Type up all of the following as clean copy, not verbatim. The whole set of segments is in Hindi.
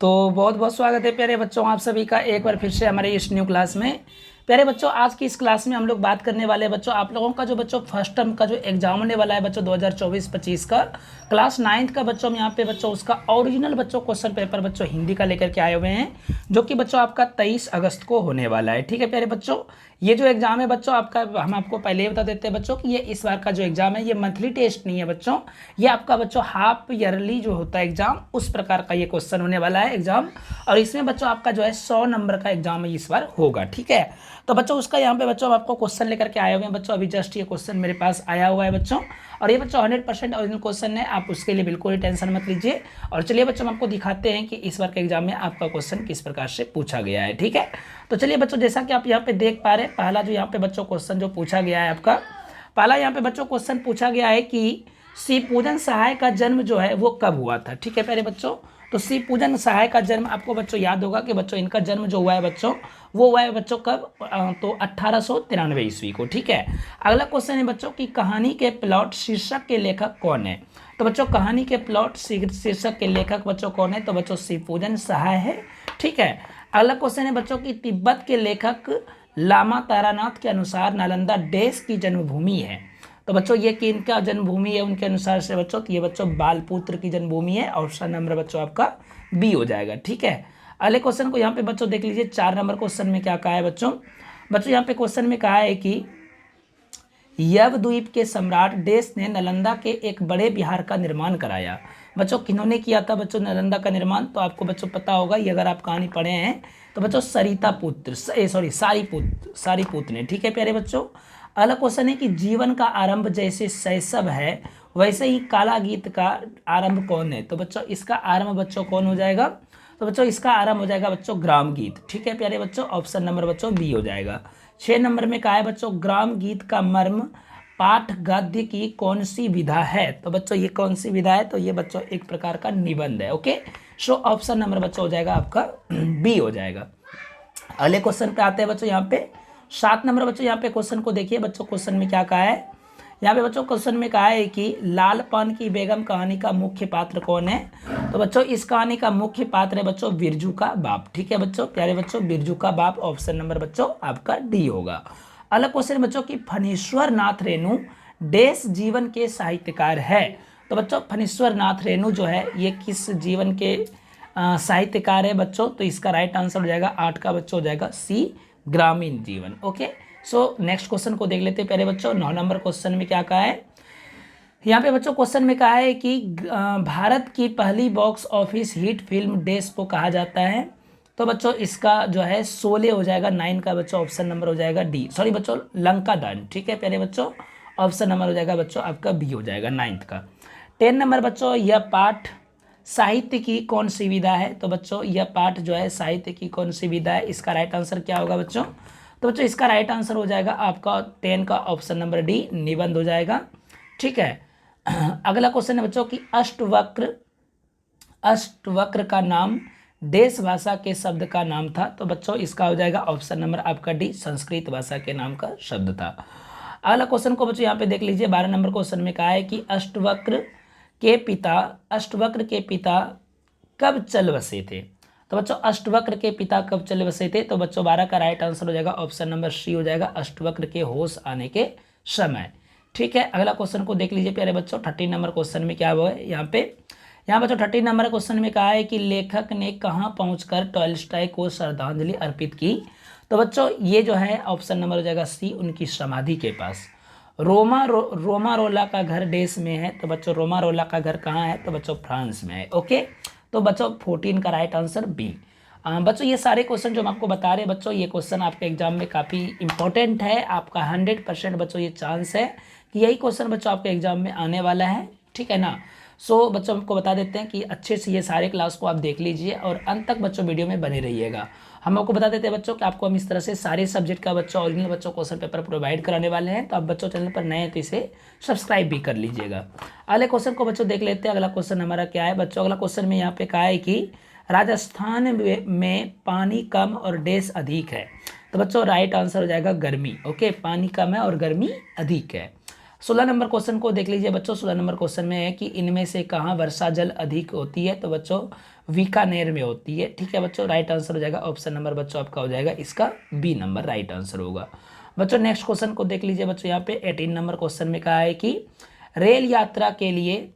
तो बहुत बहुत स्वागत है प्यारे बच्चों आप सभी का एक बार फिर से हमारे इस न्यू क्लास में। प्यारे बच्चों आज की इस क्लास में हम लोग बात करने वाले हैं बच्चों आप लोगों का जो बच्चों फर्स्ट टर्म का जो एग्जाम होने वाला है बच्चों 2024-25 का क्लास 9th का बच्चों हम यहाँ पे बच्चों उसका ओरिजिनल बच्चों क्वेश्चन पेपर बच्चों हिंदी का लेकर के आए हुए हैं जो कि बच्चों आपका 23 अगस्त को होने वाला है। ठीक है प्यारे बच्चों, ये जो एग्जाम है बच्चों आपका हम आपको पहले ही बता देते हैं बच्चों कि ये इस बार का जो एग्जाम है ये मंथली टेस्ट नहीं है बच्चों, ये आपका बच्चों हाफ ईयरली जो होता है एग्जाम उस प्रकार का ये क्वेश्चन होने वाला है एग्जाम। और इसमें बच्चों आपका जो है 100 नंबर का एग्जाम इस बार होगा। ठीक है, तो बच्चों उसका यहाँ पे बच्चों आपको क्वेश्चन लेकर के आए हुए हैं बच्चों। अभी जस्ट ये क्वेश्चन मेरे पास आया हुआ है बच्चों और ये बच्चों 100% ओरिजिनल क्वेश्चन है, आप उसके लिए बिल्कुल ही टेंशन मत लीजिए। और चलिए बच्चों हम आपको दिखाते हैं कि इस बार के एग्जाम में आपका क्वेश्चन किस प्रकार से पूछा गया है। ठीक है, तो चलिए बच्चों जैसा कि आप यहाँ पे देख पा रहे हैं पहला जो यहाँ पे बच्चों क्वेश्चन जो पूछा गया है आपका पहला यहाँ पे बच्चों क्वेश्चन पूछा गया है कि शिव पूजन सहाय का जन्म जो है वो कब हुआ था। ठीक है प्यारे बच्चों, तो शिव पूजन सहाय का जन्म आपको बच्चों याद होगा कि बच्चों इनका जन्म जो हुआ है बच्चों वो हुआ है बच्चों कब, तो 1893 ईस्वी को। ठीक है, अगला क्वेश्चन है बच्चों की कहानी के प्लॉट शीर्षक के लेखक कौन है। तो बच्चों कहानी के प्लॉट शीर्षक के लेखक बच्चों कौन है, तो बच्चों शिव पूजन सहाय है। ठीक है, अगला क्वेश्चन है बच्चों की तिब्बत के लेखक लामा तारानाथ के अनुसार नालंदा देश की जन्मभूमि है। तो बच्चों ये किनका जन्मभूमि है उनके अनुसार से बच्चों, तो ये बच्चों बालपुत्र की जन्मभूमि है। ऑप्शन नंबर बच्चों आपका बी हो जाएगा। ठीक है, अगले क्वेश्चन को यहाँ पे बच्चों देख लीजिए 4 नंबर क्वेश्चन में क्या कहा है बच्चों। बच्चों यहाँ पे क्वेश्चन में कहा है कि यवद्वीप के सम्राट देश ने नालंदा के एक बड़े विहार का निर्माण कराया। बच्चों किन्होंने किया था बच्चों नालंदा का निर्माण, तो आपको बच्चों पता होगा ये अगर आप कहानी पढ़े हैं तो बच्चों सरिता पुत्र सारीपुत्र ने। ठीक है प्यारे बच्चों, अगला क्वेश्चन है कि जीवन का आरंभ जैसे शैशव है वैसे ही काला गीत का आरंभ कौन है। तो बच्चों इसका आरंभ बच्चों कौन हो जाएगा, तो बच्चों इसका आरंभ हो जाएगा बच्चों ग्राम गीत। ठीक है प्यारे बच्चों, ऑप्शन नंबर बच्चों बी हो जाएगा। 6 नंबर में कहा है बच्चों ग्राम गीत का मर्म पाठ गद्य की कौन सी विधा है। तो बच्चों ये कौन सी विधा है, तो ये बच्चों एक प्रकार का निबंध है। ओके, सो ऑप्शन नंबर बच्चों हो जाएगा आपका बी हो जाएगा। अगले क्वेश्चन पे आते हैं बच्चों यहाँ पे 7 नंबर बच्चों यहाँ पे क्वेश्चन को देखिए बच्चों, क्वेश्चन में क्या कहा है। यहाँ पे बच्चों क्वेश्चन में कहा है कि लाल पान की बेगम कहानी का मुख्य पात्र कौन है। तो बच्चों इस कहानी का मुख्य पात्र है बच्चों बिरजू का बाप। ठीक है बच्चों प्यारे बच्चों, बिरजू का बाप ऑप्शन नंबर बच्चों आपका डी होगा। अगला क्वेश्चन बच्चों की फणीश्वर नाथ रेणु देश जीवन के साहित्यकार है। तो बच्चों फणीश्वर नाथ रेणु जो है ये किस जीवन के साहित्यकार है बच्चों, तो इसका राइट आंसर हो जाएगा 8 का बच्चों हो जाएगा सी ग्रामीण जीवन। ओके, सो नेक्स्ट क्वेश्चन को देख लेते हैं प्यारे बच्चों। 9 नंबर क्वेश्चन में क्या कहा है, यहाँ पे बच्चों क्वेश्चन में कहा है कि भारत की पहली बॉक्स ऑफिस हिट फिल्म देश को कहा जाता है। तो बच्चों इसका जो है शोले हो जाएगा 9 का बच्चों, ऑप्शन नंबर हो जाएगा डी, सॉरी बच्चों लंका दहन। ठीक है प्यारे बच्चों, ऑप्शन नंबर हो जाएगा बच्चों आपका बी हो जाएगा 9th का। 10 नंबर बच्चों यह पाठ साहित्य की कौन सी विधा है। तो बच्चों यह पाठ जो है साहित्य की कौन सी विधा है, इसका राइट आंसर क्या होगा बच्चों, तो बच्चों इसका राइट आंसर हो जाएगा आपका 10 का ऑप्शन नंबर डी निबंध हो जाएगा। ठीक है, अगला क्वेश्चन है बच्चों कि अष्टवक्र का नाम देश भाषा के शब्द का नाम था। तो बच्चों इसका हो जाएगा ऑप्शन नंबर आपका डी संस्कृत भाषा के नाम का शब्द था। अगला क्वेश्चन को बच्चों यहाँ पे देख लीजिए 12 नंबर क्वेश्चन में कहा है कि अष्टवक्र के पिता कब चल बसे थे। तो बच्चों अष्टवक्र के पिता कब चल बसे थे, तो बच्चों 12 का राइट आंसर हो जाएगा ऑप्शन नंबर सी हो जाएगा अष्टवक्र के होश आने के समय। ठीक है, अगला क्वेश्चन को देख लीजिए प्यारे बच्चों 13 नंबर क्वेश्चन में क्या हुआ है यहाँ बच्चों 13 नंबर क्वेश्चन में कहा है कि लेखक ने कहाँ पहुंचकर टॉल्स्टॉय को श्रद्धांजलि अर्पित की। तो बच्चों ये जो है ऑप्शन नंबर हो जाएगा सी उनकी समाधि के पास। रोमारोला का घर देश में है। तो बच्चों रोमारोला का घर कहाँ है, तो बच्चों फ्रांस में है। ओके, तो बच्चों 14 का राइट आंसर बी। बच्चों ये सारे क्वेश्चन जो हम आपको बता रहे हैं बच्चों ये क्वेश्चन आपके एग्जाम में काफ़ी इंपॉर्टेंट है, आपका 100% बच्चों ये चांस है कि यही क्वेश्चन बच्चों आपके एग्जाम में आने वाला है। ठीक है ना, सो बच्चों हमको बता देते हैं कि अच्छे से ये सारे क्लास को आप देख लीजिए और अंत तक बच्चों वीडियो में बने रहिएगा। हम आपको बता देते हैं बच्चों कि आपको हम इस तरह से सारे सब्जेक्ट का बच्चों ओरिजिनल बच्चों क्वेश्चन पेपर प्रोवाइड कराने वाले हैं, तो आप बच्चों चैनल पर नए हैं तो इसे सब्सक्राइब भी कर लीजिएगा। अगले क्वेश्चन को बच्चों देख लेते हैं। अगला क्वेश्चन हमारा क्या है बच्चों, अगला क्वेश्चन में यहाँ पे कहा है कि राजस्थान में पानी कम और देश अधिक है। तो बच्चों राइट आंसर हो जाएगा गर्मी। ओके, पानी कम है और गर्मी अधिक है। 16 नंबर क्वेश्चन को देख लीजिए बच्चों। 16 नंबर क्वेश्चन में है कि इनमें से कहाँ वर्षा जल अधिक होती है। तो बच्चों बीकानेर में होती है। ठीक है बच्चों, राइट आंसर हो जाएगा ऑप्शन नंबर बच्चों आपका हो जाएगा इसका बी नंबर राइट आंसर होगा। बच्चों नेक्स्ट क्वेश्चन को देख लीजिए बच्चों, यहाँ पे 18 नंबर क्वेश्चन में कहा है कि रेल यात्रा के लिए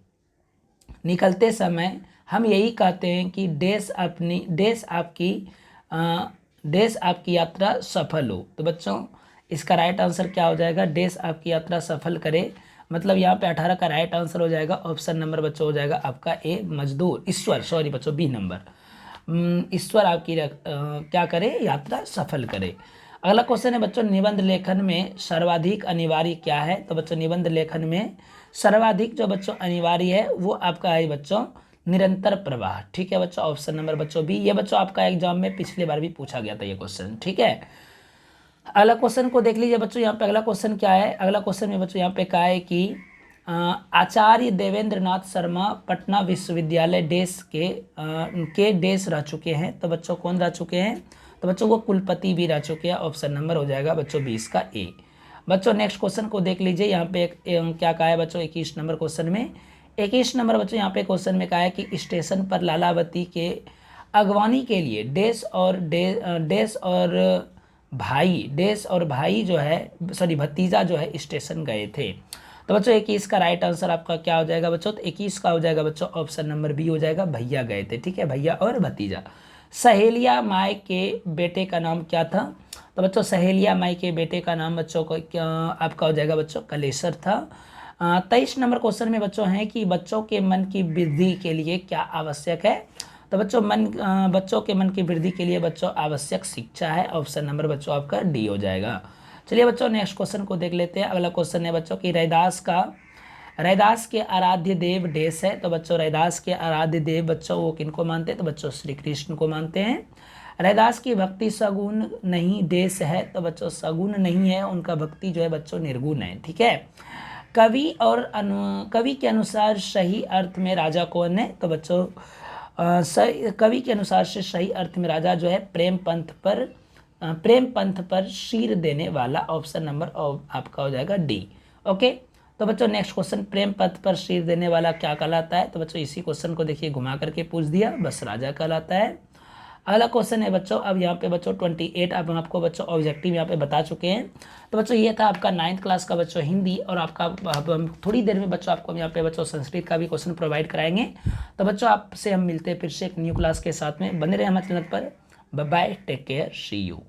निकलते समय हम यही कहते हैं कि देश आपकी यात्रा सफल हो। तो बच्चों इसका राइट आंसर क्या हो जाएगा, देश आपकी यात्रा सफल करे, मतलब यहाँ पे 18 का राइट आंसर हो जाएगा ऑप्शन नंबर बच्चों हो जाएगा आपका ए मजदूर ईश्वर, सॉरी बच्चों बी नंबर ईश्वर आपकी क्या करे, यात्रा सफल करे। अगला क्वेश्चन है बच्चों, निबंध लेखन में सर्वाधिक अनिवार्य क्या है। तो बच्चों निबंध लेखन में सर्वाधिक जो बच्चों अनिवार्य है वो आपका है बच्चों निरंतर प्रवाह। ठीक है बच्चों, ऑप्शन नंबर बच्चों बी। ये बच्चों आपका एग्जाम में पिछली बार भी पूछा गया था ये क्वेश्चन। ठीक है, अगला क्वेश्चन को देख लीजिए बच्चों, यहाँ पे अगला क्वेश्चन क्या है। अगला क्वेश्चन में बच्चों यहाँ पे कहा है कि आचार्य देवेंद्र नाथ शर्मा पटना विश्वविद्यालय के देश रह चुके हैं। तो बच्चों कौन रह चुके हैं, तो बच्चों वो कुलपति भी रह चुके हैं। ऑप्शन नंबर हो जाएगा बच्चों 20 का ए। बच्चों नेक्स्ट क्वेश्चन को देख लीजिए, यहाँ पे क्या कहा है बच्चों 21 नंबर क्वेश्चन में। 21 नंबर बच्चों यहाँ पे क्वेश्चन में कहा है कि स्टेशन पर लालावती के अगवानी के लिए देश और भाई जो है सॉरी भतीजा जो है स्टेशन गए थे। तो बच्चों 21 का राइट आंसर आपका क्या हो जाएगा बच्चों, तो 21 का हो जाएगा बच्चों ऑप्शन नंबर बी हो जाएगा, भैया गए थे। ठीक है, भैया और भतीजा। सहेलिया माई के बेटे का नाम क्या था। तो बच्चों सहेलिया माई के बेटे का नाम बच्चों को क्या आपका हो जाएगा बच्चों कलेसर था। 23 नंबर क्वेश्चन में बच्चों है कि बच्चों के मन की वृद्धि के लिए क्या आवश्यक है। तो बच्चों बच्चों के मन की वृद्धि के लिए बच्चों आवश्यक शिक्षा है। ऑप्शन नंबर बच्चों आपका डी हो जाएगा। चलिए बच्चों नेक्स्ट क्वेश्चन को देख लेते हैं। अगला क्वेश्चन है बच्चों कि रैदास के आराध्य देव देश है। तो बच्चों रैदास के आराध्य देव बच्चों वो किनको मानते हैं, तो बच्चों श्री कृष्ण को मानते हैं। रैदास की भक्ति सगुण नहीं देश है। तो बच्चों सगुण नहीं है, उनका भक्ति जो है बच्चों निर्गुण है। ठीक है, कवि के अनुसार सही अर्थ में राजा कौन है। तो बच्चों कवि के अनुसार से सही अर्थ में राजा जो है प्रेम पंथ पर शीर देने वाला। ऑप्शन नंबर आपका हो जाएगा डी। ओके, तो बच्चों नेक्स्ट क्वेश्चन प्रेम पथ पर शीर देने वाला क्या कहलाता है। तो बच्चों इसी क्वेश्चन को देखिए घुमा करके पूछ दिया, बस राजा कहलाता है। अगला क्वेश्चन है बच्चों, अब यहाँ पे बच्चों 28 अब हम आपको बच्चों ऑब्जेक्टिव यहाँ पे बता चुके हैं। तो बच्चों ये था आपका 9th क्लास का बच्चों हिंदी, और आपका अब हम थोड़ी देर में बच्चों आपको यहाँ पे बच्चों संस्कृत का भी क्वेश्चन प्रोवाइड कराएंगे। तो बच्चों आपसे हम मिलते हैं फिर से एक न्यू क्लास के साथ में, बने रहे हमारे चैनल पर। Bye bye, take care, see you.